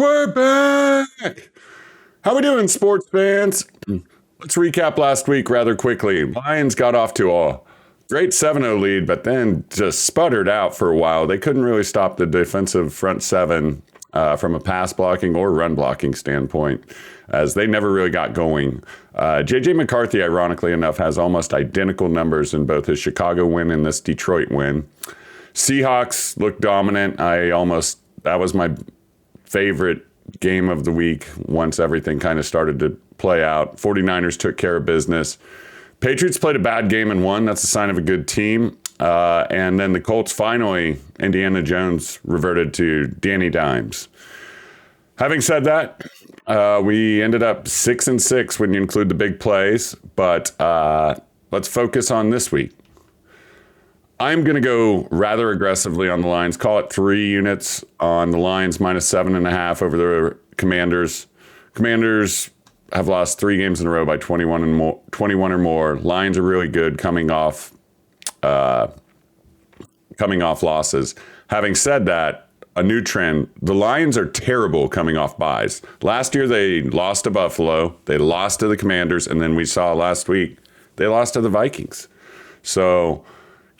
We're back. How we doing, sports fans? Let's recap last week rather quickly. Lions got off to a great 7-0 lead, but then just sputtered out for a while. They couldn't really stop the defensive front seven from a pass blocking or run blocking standpoint, as they never really got going. J.J. McCarthy, ironically enough, has almost identical numbers in both his Chicago win and this Detroit win. Seahawks looked dominant. That was my favorite game of the week once everything kind of started to play out. 49ers took care of business. Patriots played a bad game and won. That's a sign of a good team. And then the Colts finally, Indiana Jones reverted to Danny Dimes. Having said that, we ended up 6-6 when you include the big plays. But let's focus on this week. I'm going to go rather aggressively on the Lions. Call it 3 units on the Lions, -7.5 over the Commanders. Commanders have lost 3 games in a row by 21 or more. Lions are really good coming off losses. Having said that, a new trend. The Lions are terrible coming off byes. Last year they lost to Buffalo, they lost to the Commanders, and then we saw last week they lost to the Vikings. So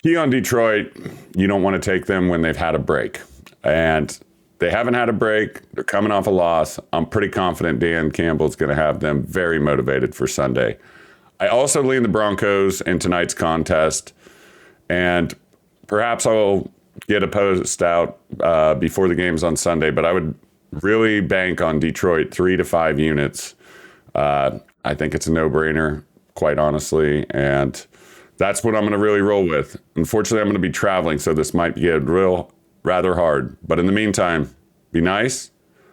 key on Detroit, you don't want to take them when they've had a break. And they haven't had a break. They're coming off a loss. I'm pretty confident Dan Campbell's going to have them very motivated for Sunday. I also lean the Broncos in tonight's contest. And perhaps I'll get a post out before the games on Sunday, but I would really bank on Detroit 3 to 5 units. I think it's a no-brainer, quite honestly. And that's what I'm going to really roll with. Unfortunately, I'm going to be traveling, so this might get rather hard. But in the meantime, be nice.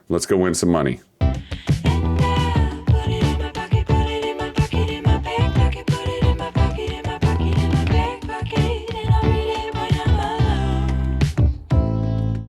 Let's go win some money.